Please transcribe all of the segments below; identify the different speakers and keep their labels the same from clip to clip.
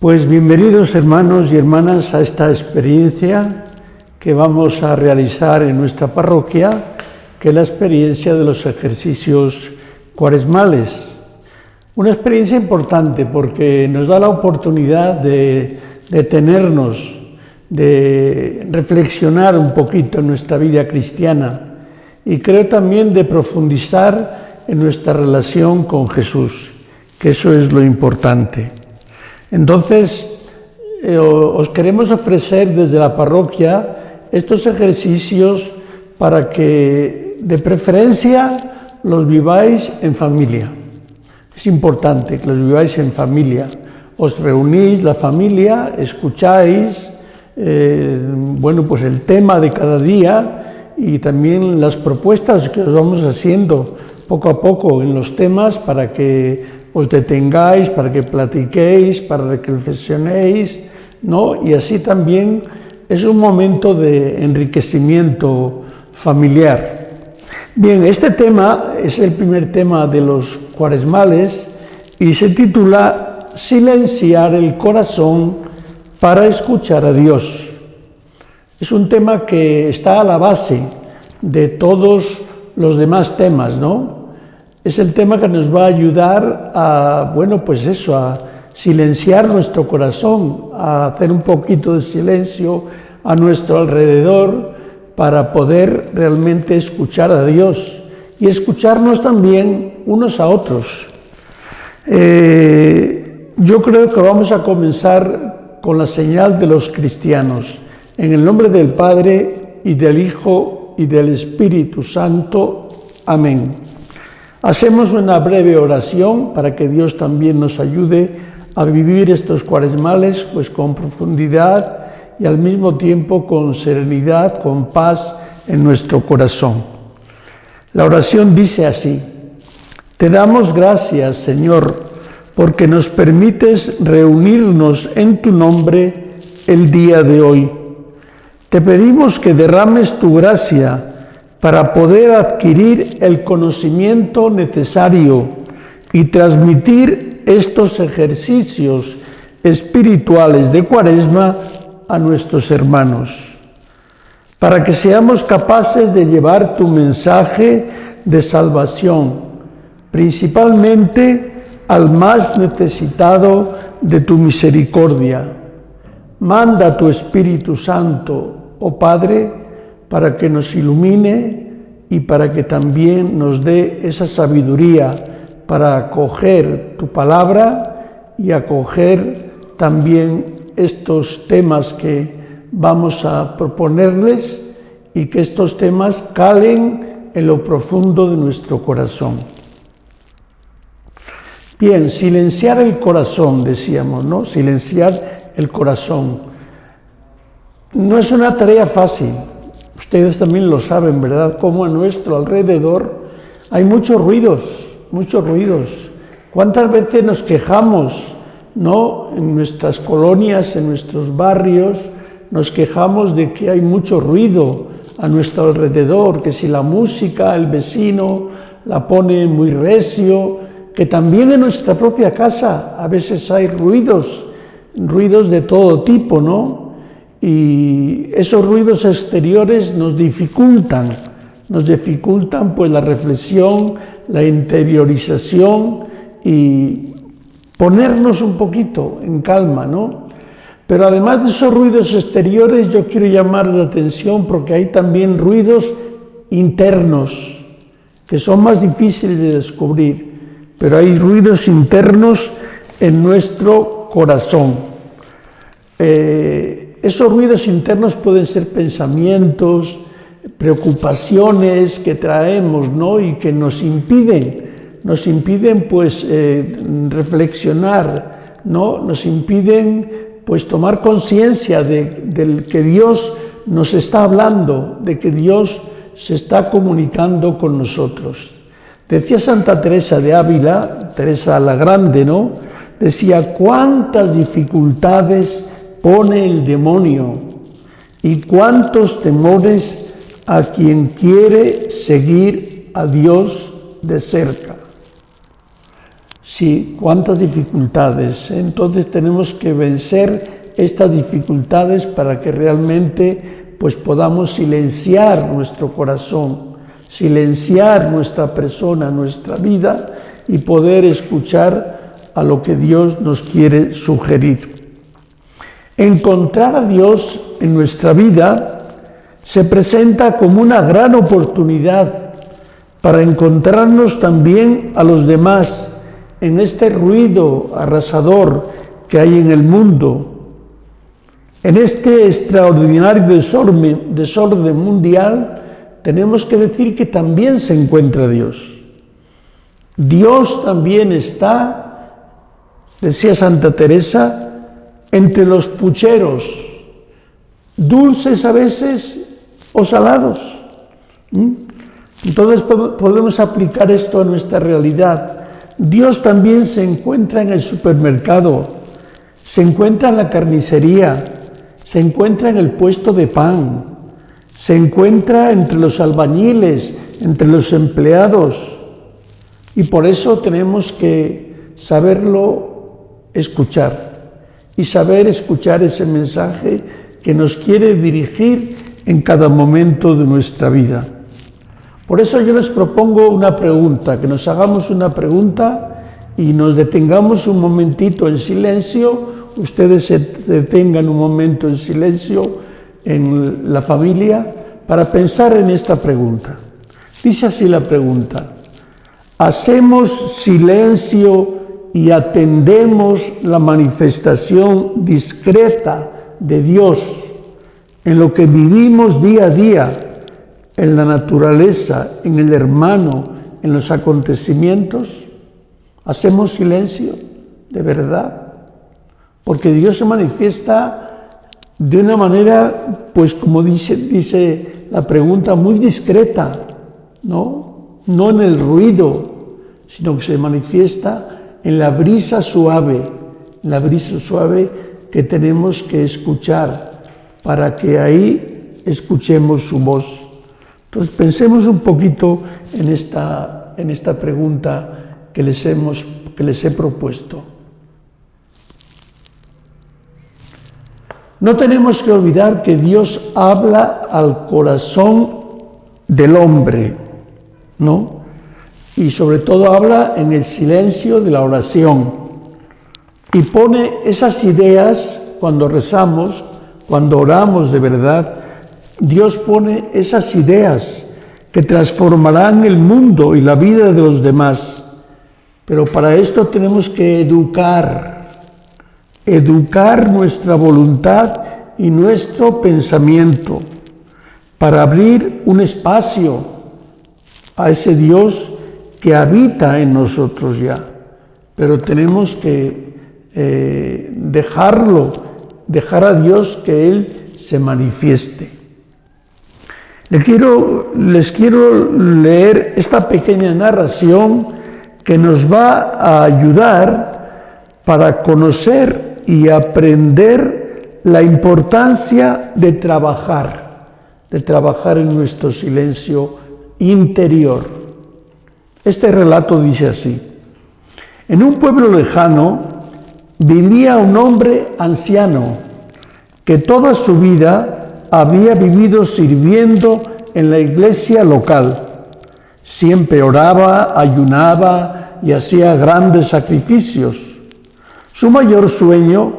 Speaker 1: Pues bienvenidos hermanos y hermanas a esta experiencia que vamos a realizar en nuestra parroquia, que es la experiencia de los ejercicios cuaresmales. Una experiencia importante porque nos da la oportunidad de detenernos, de reflexionar un poquito en nuestra vida cristiana y creo también de profundizar en nuestra relación con Jesús, que eso es lo importante. Entonces, os queremos ofrecer desde la parroquia estos ejercicios para que, de preferencia, los viváis en familia. Es importante que los viváis en familia. Os reunís, la familia, escucháis, pues el tema de cada día y también las propuestas que os vamos haciendo poco a poco en los temas para que os detengáis, para que platiquéis, para que reflexionéis, ¿no? Y así también es un momento de enriquecimiento familiar. Bien, este tema es el primer tema de los cuaresmales y se titula Silenciar el corazón para escuchar a Dios. Es un tema que está a la base de todos los demás temas, ¿no? Es el tema que nos va a ayudar a silenciar nuestro corazón, a hacer un poquito de silencio a nuestro alrededor para poder realmente escuchar a Dios y escucharnos también unos a otros. Yo creo que vamos a comenzar con la señal de los cristianos. En el nombre del Padre, y del Hijo, y del Espíritu Santo. Amén. Hacemos una breve oración para que Dios también nos ayude a vivir estos cuaresmales pues con profundidad y al mismo tiempo con serenidad, con paz en nuestro corazón. La oración dice así: Te damos gracias, Señor, porque nos permites reunirnos en tu nombre el día de hoy. Te pedimos que derrames tu gracia para poder adquirir el conocimiento necesario y transmitir estos ejercicios espirituales de Cuaresma a nuestros hermanos, para que seamos capaces de llevar tu mensaje de salvación, principalmente al más necesitado de tu misericordia. Manda tu Espíritu Santo, oh Padre, para que nos ilumine y para que también nos dé esa sabiduría para acoger tu palabra y acoger también estos temas que vamos a proponerles y que estos temas calen en lo profundo de nuestro corazón. Bien, silenciar el corazón, decíamos, ¿no? Silenciar el corazón. No es una tarea fácil. Ustedes también lo saben, ¿verdad? Como a nuestro alrededor hay muchos ruidos. ¿Cuántas veces nos quejamos, ¿no? En nuestras colonias, en nuestros barrios, nos quejamos de que hay mucho ruido a nuestro alrededor, que si la música, el vecino la pone muy recio, que también en nuestra propia casa a veces hay ruidos de todo tipo, ¿no? Y esos ruidos exteriores nos dificultan pues la reflexión, la interiorización y ponernos un poquito en calma, ¿no? Pero además de esos ruidos exteriores, yo quiero llamar la atención porque hay también ruidos internos que son más difíciles de descubrir, pero hay ruidos internos en nuestro corazón. Esos ruidos internos pueden ser pensamientos, preocupaciones que traemos, ¿no? Y que nos impiden pues reflexionar, ¿no? Nos impiden pues tomar conciencia de que Dios nos está hablando, de que Dios se está comunicando con nosotros. Decía Santa Teresa de Ávila, Teresa la Grande, ¿no? Decía: cuántas dificultades pone el demonio y cuántos temores a quien quiere seguir a Dios de cerca. Sí, cuántas dificultades. Entonces tenemos que vencer estas dificultades para que realmente pues podamos silenciar nuestro corazón, silenciar nuestra persona, nuestra vida y poder escuchar a lo que Dios nos quiere sugerir. Encontrar a Dios en nuestra vida se presenta como una gran oportunidad para encontrarnos también a los demás en este ruido arrasador que hay en el mundo, en este extraordinario desorden mundial. Tenemos que decir que también se encuentra Dios. Dios también está, decía Santa Teresa, entre los pucheros, dulces a veces o salados. Entonces podemos aplicar esto a nuestra realidad. Dios también se encuentra en el supermercado, se encuentra en la carnicería, se encuentra en el puesto de pan, se encuentra entre los albañiles, entre los empleados. Y por eso tenemos que saberlo escuchar y saber escuchar ese mensaje que nos quiere dirigir en cada momento de nuestra vida. Por eso yo les propongo una pregunta, que nos hagamos una pregunta y nos detengamos un momentito en silencio, ustedes se detengan un momento en silencio en la familia para pensar en esta pregunta. Dice así la pregunta: ¿hacemos silencio y atendemos la manifestación discreta de Dios en lo que vivimos día a día, en la naturaleza, en el hermano, en los acontecimientos? ¿Hacemos silencio de verdad? Porque Dios se manifiesta de una manera, pues como dice la pregunta, muy discreta, ¿no? No en el ruido, sino que se manifiesta en la brisa suave que tenemos que escuchar para que ahí escuchemos su voz. Entonces pensemos un poquito en esta pregunta que les he propuesto. No tenemos que olvidar que Dios habla al corazón del hombre, ¿no? Y sobre todo habla en el silencio de la oración y pone esas ideas cuando rezamos, cuando oramos de verdad. Dios pone esas ideas que transformarán el mundo y la vida de los demás. Pero para esto tenemos que educar nuestra voluntad y nuestro pensamiento para abrir un espacio a ese Dios que habita en nosotros ya. Pero tenemos que dejar a Dios que Él se manifieste. Les quiero leer esta pequeña narración que nos va a ayudar para conocer y aprender la importancia de trabajar en nuestro silencio interior. Este relato dice así: en un pueblo lejano vivía un hombre anciano que toda su vida había vivido sirviendo en la iglesia local. Siempre oraba, ayunaba y hacía grandes sacrificios. Su mayor sueño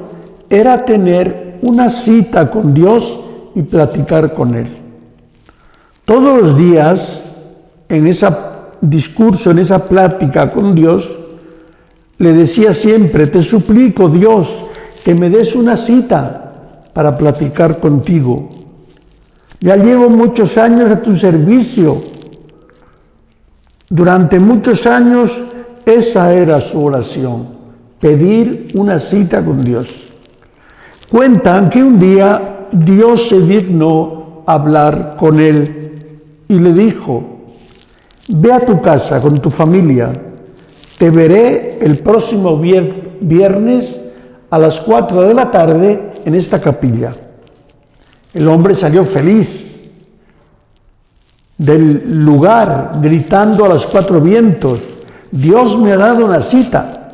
Speaker 1: era tener una cita con Dios y platicar con Él. Todos los días, en ese discurso, en esa plática con Dios, le decía siempre: te suplico, Dios, que me des una cita para platicar contigo. Ya llevo muchos años a tu servicio. Durante muchos años esa era su oración, pedir una cita con Dios. Cuentan que un día Dios se dignó hablar con él y le dijo: ve a tu casa con tu familia, te veré el próximo viernes a las 4 de la tarde en esta capilla. El hombre salió feliz del lugar, gritando a los 4 vientos: Dios me ha dado una cita.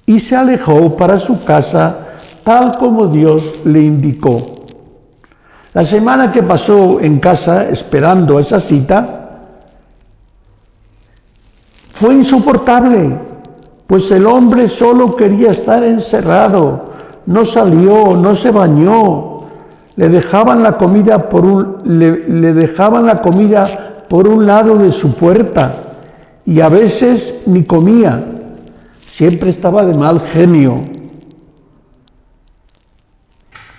Speaker 1: y se alejó para su casa tal como Dios le indicó. La semana que pasó en casa esperando esa cita fue insoportable, pues el hombre solo quería estar encerrado, no salió, no se bañó, le dejaban la comida por un lado de su puerta y a veces ni comía, siempre estaba de mal genio,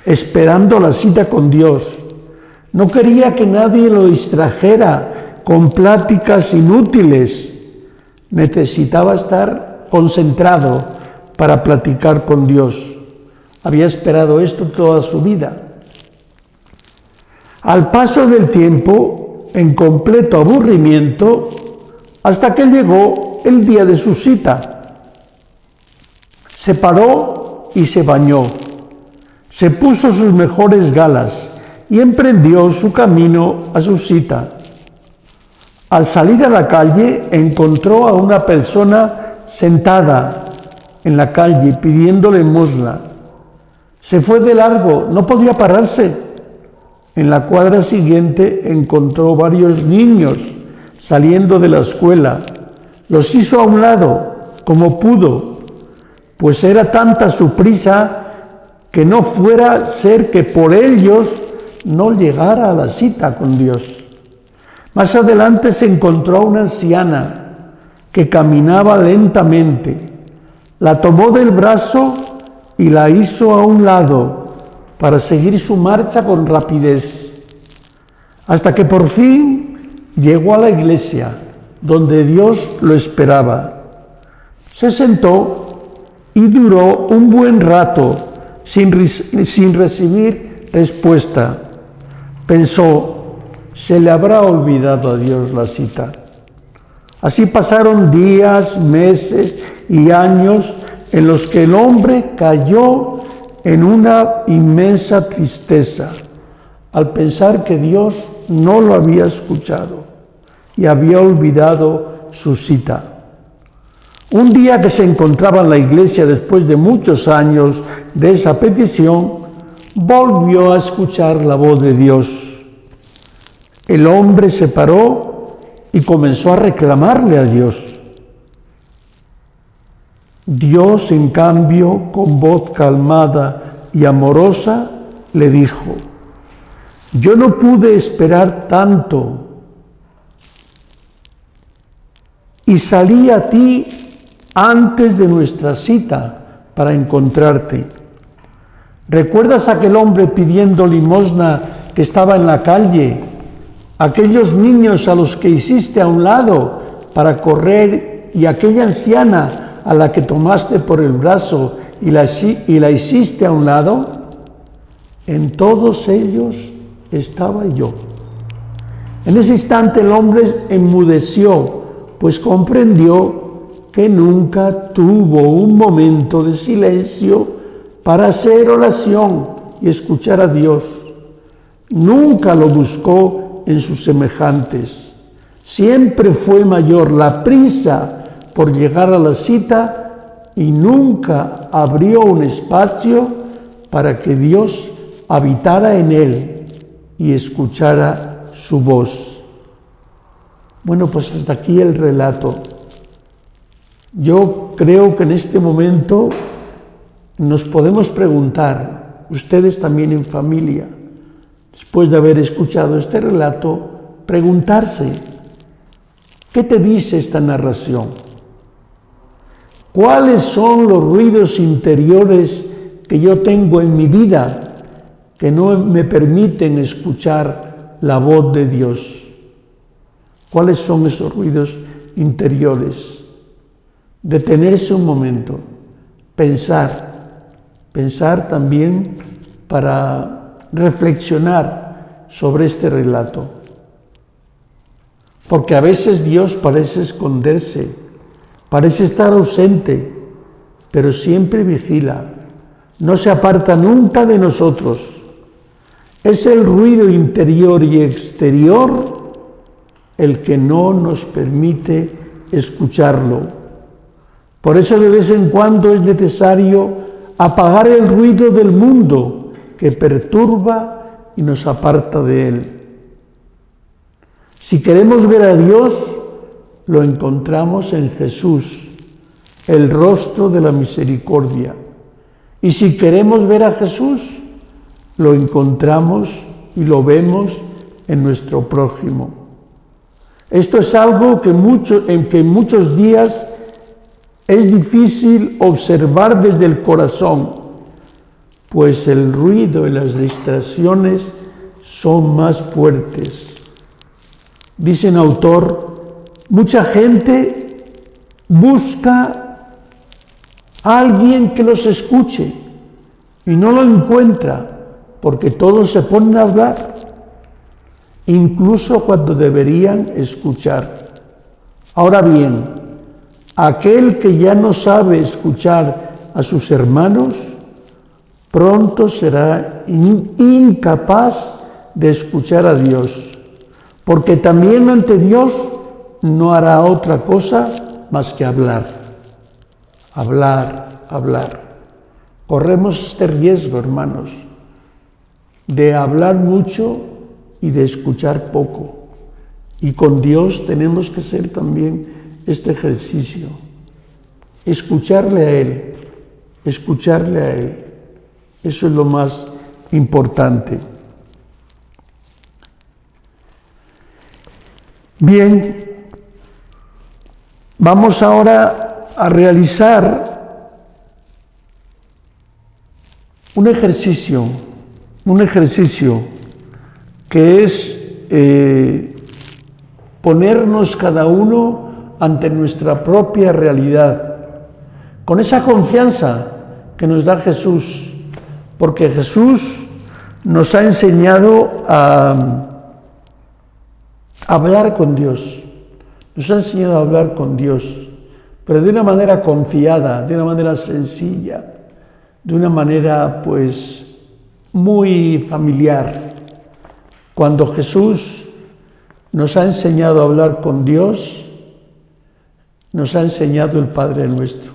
Speaker 1: esperando la cita con Dios. No quería que nadie lo distrajera con pláticas inútiles. Necesitaba estar concentrado para platicar con Dios. Había esperado esto toda su vida. Al paso del tiempo, en completo aburrimiento, hasta que llegó el día de su cita. Se paró y se bañó. Se puso sus mejores galas y emprendió su camino a su cita. Al salir a la calle, encontró a una persona sentada en la calle pidiendo limosna. Se fue de largo, no podía pararse. En la cuadra siguiente encontró varios niños saliendo de la escuela. Los hizo a un lado, como pudo, pues era tanta su prisa que no fuera a ser que por ellos no llegara a la cita con Dios. Más adelante se encontró a una anciana que caminaba lentamente. La tomó del brazo y la hizo a un lado para seguir su marcha con rapidez, hasta que por fin llegó a la iglesia, donde Dios lo esperaba. Se sentó y duró un buen rato sin recibir respuesta. Pensó, se le habrá olvidado a Dios la cita. Así pasaron días, meses y años en los que el hombre cayó en una inmensa tristeza al pensar que Dios no lo había escuchado y había olvidado su cita. Un día que se encontraba en la iglesia después de muchos años de esa petición, volvió a escuchar la voz de Dios. El hombre se paró y comenzó a reclamarle a Dios. Dios, en cambio, con voz calmada y amorosa, le dijo: yo no pude esperar tanto y salí a ti antes de nuestra cita para encontrarte. ¿Recuerdas a aquel hombre pidiendo limosna que estaba en la calle? Aquellos niños a los que hiciste a un lado para correr y aquella anciana a la que tomaste por el brazo y la hiciste a un lado? En todos ellos estaba yo. En ese instante el hombre enmudeció, pues comprendió que nunca tuvo un momento de silencio para hacer oración y escuchar a Dios. Nunca lo buscó en sus semejantes. Siempre fue mayor la prisa por llegar a la cita y nunca abrió un espacio para que Dios habitara en él y escuchara su voz. Bueno, pues hasta aquí el relato. Yo creo que en este momento nos podemos preguntar, ustedes también en familia, después de haber escuchado este relato, preguntarse, ¿qué te dice esta narración? ¿Cuáles son los ruidos interiores que yo tengo en mi vida que no me permiten escuchar la voz de Dios? ¿Cuáles son esos ruidos interiores? Detenerse un momento, pensar también para reflexionar sobre este relato. Porque a veces Dios parece esconderse, parece estar ausente, pero siempre vigila, no se aparta nunca de nosotros. Es el ruido interior y exterior el que no nos permite escucharlo. Por eso de vez en cuando es necesario apagar el ruido del mundo que perturba y nos aparta de Él. Si queremos ver a Dios, lo encontramos en Jesús, el rostro de la misericordia. Y si queremos ver a Jesús, lo encontramos y lo vemos en nuestro prójimo. Esto es algo que en muchos días es difícil observar desde el corazón, pues el ruido y las distracciones son más fuertes. Dice un autor, mucha gente busca a alguien que los escuche y no lo encuentra porque todos se ponen a hablar, incluso cuando deberían escuchar. Ahora bien, aquel que ya no sabe escuchar a sus hermanos, pronto será incapaz de escuchar a Dios, porque también ante Dios no hará otra cosa más que hablar. Hablar, hablar. Corremos este riesgo, hermanos, de hablar mucho y de escuchar poco. Y con Dios tenemos que hacer también este ejercicio, escucharle a Él, escucharle a Él. Eso es lo más importante. Bien, vamos ahora a realizar un ejercicio que es ponernos cada uno ante nuestra propia realidad, con esa confianza que nos da Jesús, porque Jesús nos ha enseñado a hablar con Dios, nos ha enseñado a hablar con Dios, pero de una manera confiada, de una manera sencilla, de una manera pues muy familiar. Cuando Jesús nos ha enseñado a hablar con Dios, nos ha enseñado el Padre Nuestro.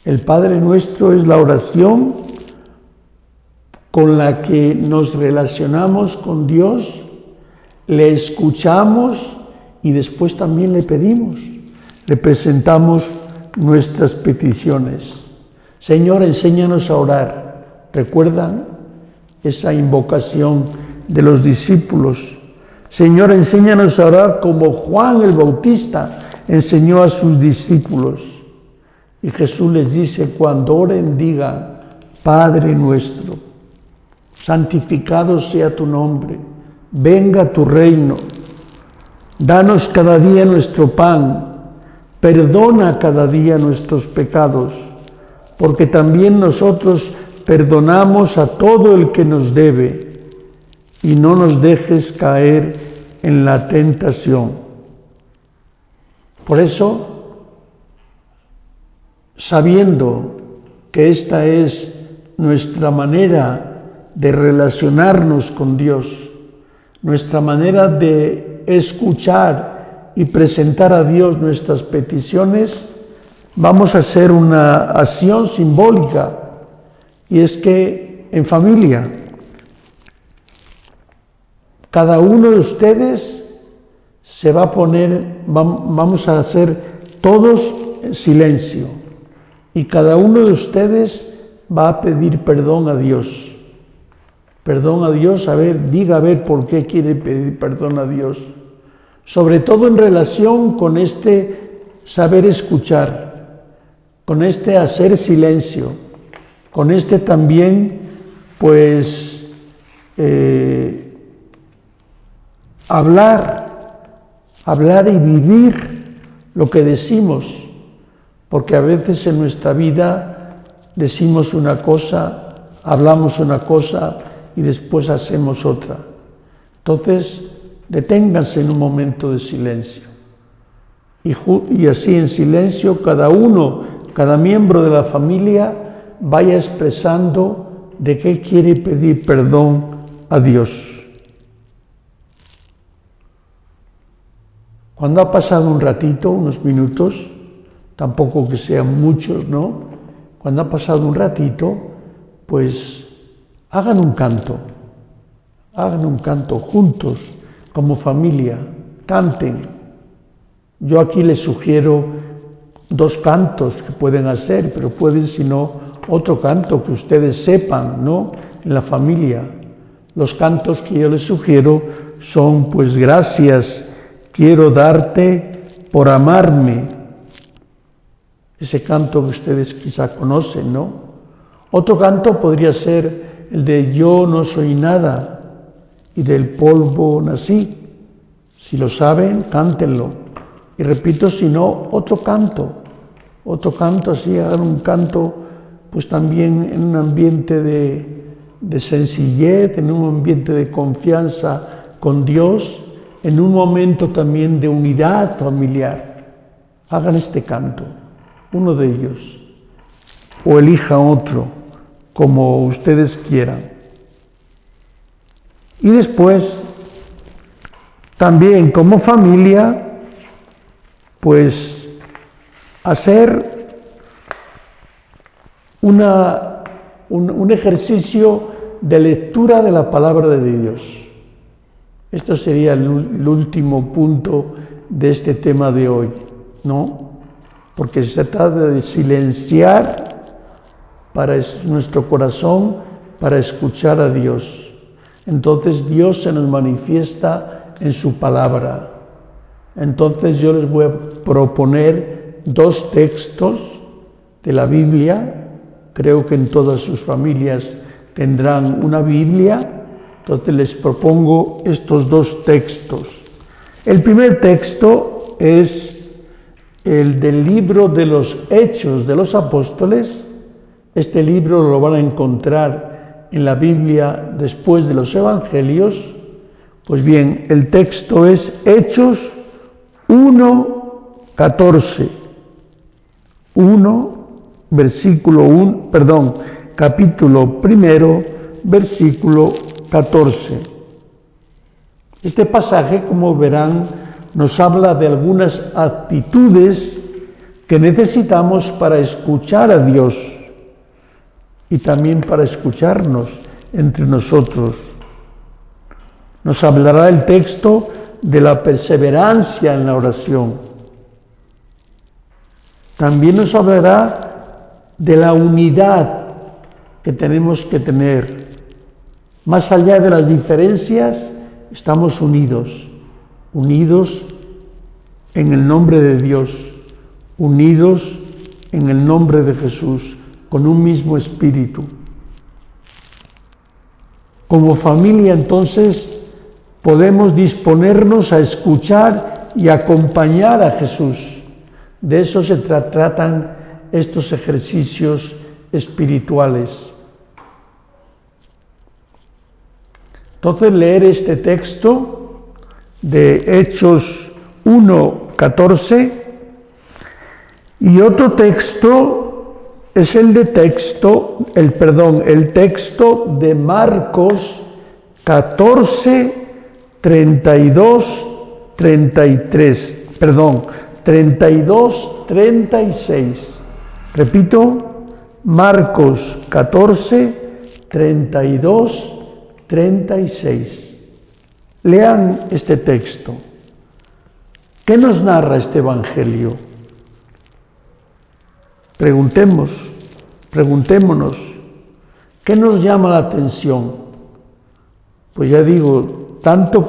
Speaker 1: El Padre Nuestro es la oración con la que nos relacionamos con Dios, le escuchamos y después también le pedimos, le presentamos nuestras peticiones. Señor, enséñanos a orar. ¿Recuerdan esa invocación de los discípulos? Señor, enséñanos a orar como Juan el Bautista enseñó a sus discípulos. Y Jesús les dice, cuando oren, digan, Padre nuestro, santificado sea tu nombre, venga tu reino, danos cada día nuestro pan, perdona cada día nuestros pecados, porque también nosotros perdonamos a todo el que nos debe, y no nos dejes caer en la tentación. Por eso, sabiendo que esta es nuestra manera de relacionarnos con Dios, nuestra manera de escuchar y presentar a Dios nuestras peticiones, vamos a hacer una acción simbólica, y es que en familia, cada uno de ustedes se va a poner, vamos a hacer todos silencio, y cada uno de ustedes va a pedir perdón a Dios. Perdón a Dios, diga a ver por qué quiere pedir perdón a Dios. Sobre todo en relación con este saber escuchar, con este hacer silencio, con este también, pues, hablar y vivir lo que decimos, porque a veces en nuestra vida decimos una cosa, hablamos una cosa y después hacemos otra. Entonces, deténganse en un momento de silencio. Y así en silencio cada miembro de la familia vaya expresando de qué quiere pedir perdón a Dios. Cuando ha pasado un ratito, unos minutos, tampoco que sean muchos, ¿no? Cuando ha pasado un ratito, pues hagan un canto juntos, como familia, canten. Yo aquí les sugiero 2 cantos que pueden hacer, pero pueden, si no, otro canto que ustedes sepan, ¿no? En la familia. Los cantos que yo les sugiero son, pues, gracias, quiero darte por amarme. Ese canto que ustedes quizá conocen, ¿no? Otro canto podría ser el de yo no soy nada y del polvo nací. Si lo saben, cántenlo. Y repito, si no, otro canto así, hagan un canto, pues también en un ambiente de sencillez, en un ambiente de confianza con Dios, en un momento también de unidad familiar. Hagan este canto, uno de ellos, o elijan otro, como ustedes quieran. Y después, también como familia, pues hacer un ejercicio de lectura de la palabra de Dios. Esto sería el último punto de este tema de hoy, ¿no? Porque se trata de silenciar nuestro corazón para escuchar a Dios. Entonces Dios se nos manifiesta en su palabra. Entonces yo les voy a proponer 2 textos de la Biblia. Creo que en todas sus familias tendrán una Biblia. Entonces les propongo estos 2 textos. El primer texto es el del libro de los Hechos de los Apóstoles. Este libro lo van a encontrar en la Biblia después de los Evangelios. Pues bien, el texto es Hechos 1:14. Capítulo 1, versículo 14. Este pasaje, como verán, nos habla de algunas actitudes que necesitamos para escuchar a Dios y también para escucharnos entre nosotros. Nos hablará el texto de la perseverancia en la oración. También nos hablará de la unidad que tenemos que tener. Más allá de las diferencias, estamos unidos en el nombre de Dios, unidos en el nombre de Jesús, con un mismo espíritu. Como familia, entonces, podemos disponernos a escuchar y acompañar a Jesús. De eso se tratan estos ejercicios espirituales. Entonces, leer este texto de Hechos 1:14 y otro texto es el texto de Marcos 32:36. Repito, Marcos 14:32-36. Lean este texto. ¿Qué nos narra este Evangelio? Preguntémonos, ¿qué nos llama la atención? Pues ya digo, tanto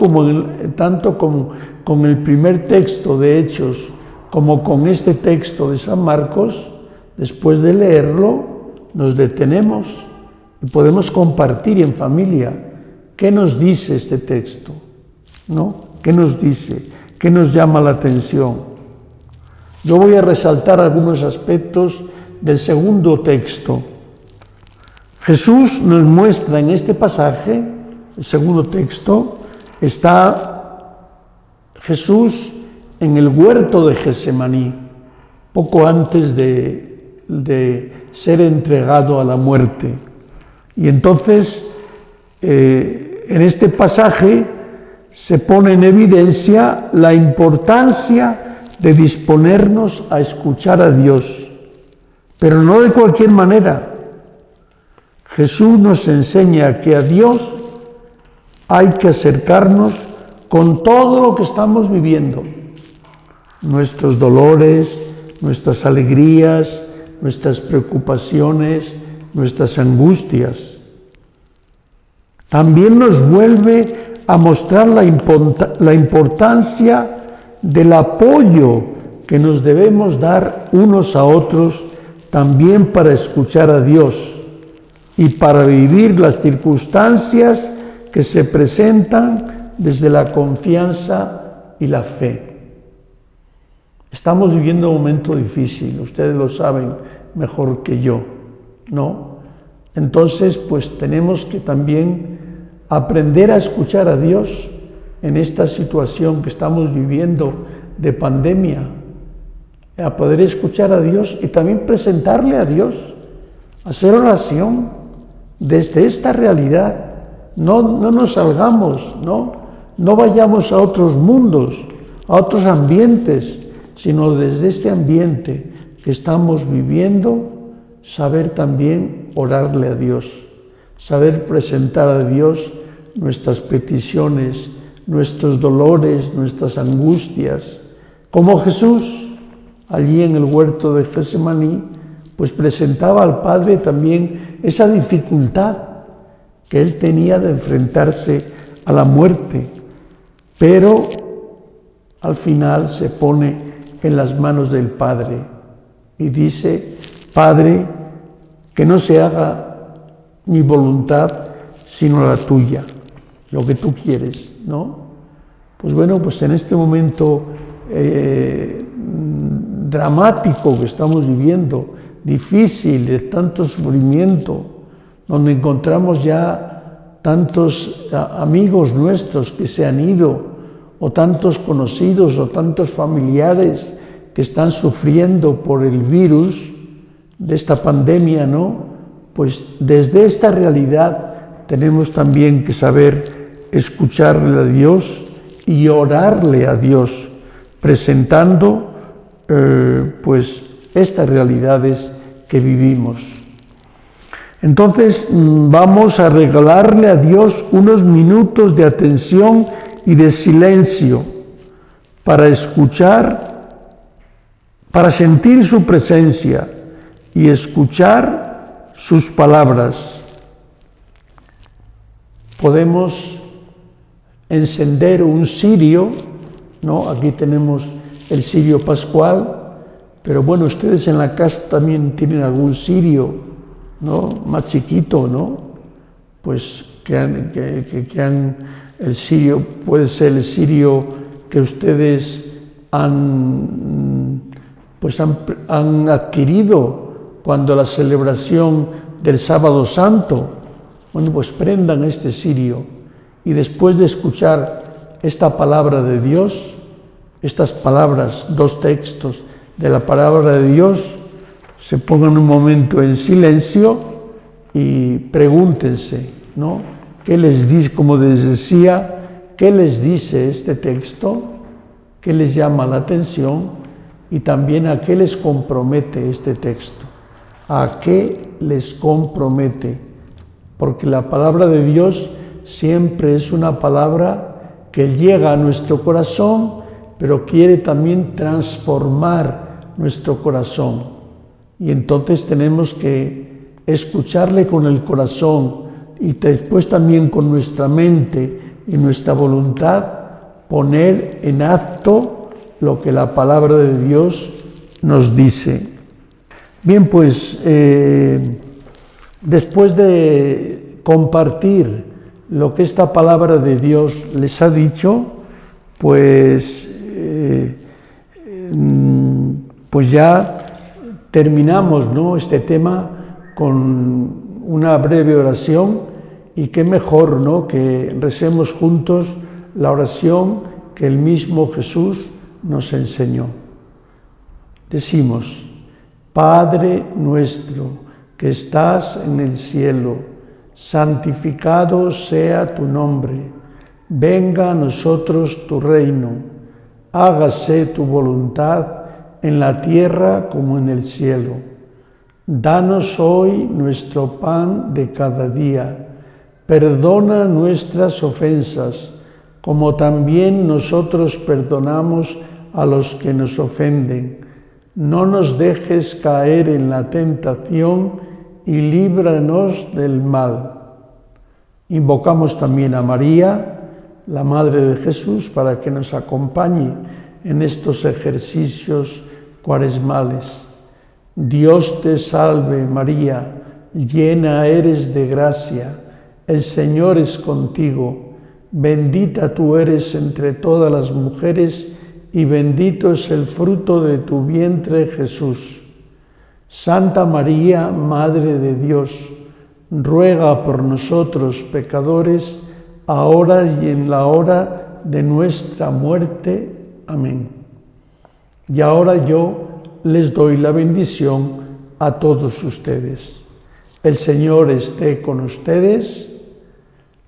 Speaker 1: con el primer texto de Hechos, como con este texto de San Marcos, después de leerlo, nos detenemos y podemos compartir en familia qué nos dice este texto, ¿no? ¿Qué nos dice? ¿Qué nos llama la atención? Yo voy a resaltar algunos aspectos del segundo texto. Jesús nos muestra en este pasaje, el segundo texto, está Jesús en el huerto de Getsemaní, poco antes de ser entregado a la muerte. Y entonces, en este pasaje se pone en evidencia la importancia de disponernos a escuchar a Dios, pero no de cualquier manera. Jesús nos enseña que a Dios hay que acercarnos con todo lo que estamos viviendo, nuestros dolores, nuestras alegrías, nuestras preocupaciones, nuestras angustias. También nos vuelve a mostrar la importancia del apoyo que nos debemos dar unos a otros también para escuchar a Dios y para vivir las circunstancias que se presentan desde la confianza y la fe. Estamos viviendo un momento difícil, ustedes lo saben mejor que yo, ¿no? Entonces, pues tenemos que también aprender a escuchar a Dios en esta situación que estamos viviendo de pandemia, a poder escuchar a Dios y también presentarle a Dios, hacer oración desde esta realidad. No nos salgamos, no vayamos a otros mundos, a otros ambientes, sino desde este ambiente que estamos viviendo, saber también orarle a Dios, saber presentar a Dios nuestras peticiones, nuestros dolores, nuestras angustias, como Jesús, allí en el huerto de Getsemaní, pues presentaba al Padre también esa dificultad que él tenía de enfrentarse a la muerte, pero al final se pone en las manos del Padre y dice: Padre, que no se haga mi voluntad sino la tuya, lo que tú quieres, ¿no? Pues bueno, pues en este momento dramático que estamos viviendo, difícil, de tanto sufrimiento, donde encontramos ya tantos amigos nuestros que se han ido, o tantos conocidos, o tantos familiares que están sufriendo por el virus de esta pandemia, ¿no? Pues desde esta realidad tenemos también que saber escucharle a Dios y orarle a Dios, presentando pues estas realidades que vivimos. Entonces vamos a regalarle a Dios unos minutos de atención y de silencio para escuchar, para sentir su presencia y escuchar sus palabras. Podemos encender un cirio, ¿no? Aquí tenemos el cirio pascual, pero bueno, ustedes en la casa también tienen algún cirio, ¿no? Más chiquito, ¿no? Pues el cirio puede ser el cirio que ustedes han adquirido cuando la celebración del Sábado Santo. Bueno, pues prendan este cirio y después de escuchar esta palabra de Dios, estas palabras, dos textos de la palabra de Dios, se pongan un momento en silencio y pregúntense, ¿no? ¿Qué les dice, como les decía, qué les dice este texto? ¿Qué les llama la atención? Y también a qué les compromete este texto. ¿A qué les compromete? Porque la palabra de Dios siempre es una palabra que llega a nuestro corazón, pero quiere también transformar nuestro corazón. Y entonces tenemos que escucharle con el corazón y después también con nuestra mente y nuestra voluntad poner en acto lo que la palabra de Dios nos dice. Bien, pues después de compartir lo que esta palabra de Dios les ha dicho, pues ya terminamos, ¿no?, este tema con una breve oración, y qué mejor, ¿no?, que recemos juntos la oración que el mismo Jesús nos enseñó. Decimos: Padre nuestro que estás en el cielo, santificado sea tu nombre, venga a nosotros tu reino, hágase tu voluntad en la tierra como en el cielo. Danos hoy nuestro pan de cada día. Perdona nuestras ofensas, como también nosotros perdonamos a los que nos ofenden. No nos dejes caer en la tentación y líbranos del mal. Invocamos también a María, la Madre de Jesús, para que nos acompañe en estos ejercicios cuaresmales. Dios te salve María, llena eres de gracia, el Señor es contigo, bendita tú eres entre todas las mujeres y bendito es el fruto de tu vientre Jesús. Santa María, Madre de Dios, ruega por nosotros pecadores, ahora y en la hora de nuestra muerte. Amén. Y ahora yo les doy la bendición a todos ustedes. El Señor esté con ustedes.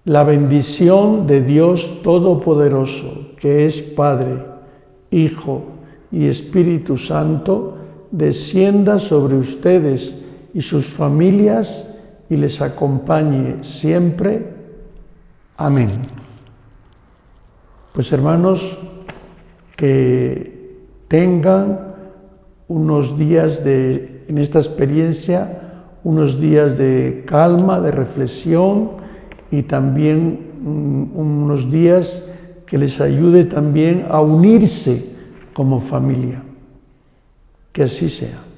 Speaker 1: La bendición de Dios Todopoderoso, que es Padre, Hijo y Espíritu Santo, descienda sobre ustedes y sus familias y les acompañe siempre. Amén. Pues hermanos, que tengan unos días en esta experiencia, unos días de calma, de reflexión y también unos días que les ayude también a unirse como familia. Que así sea.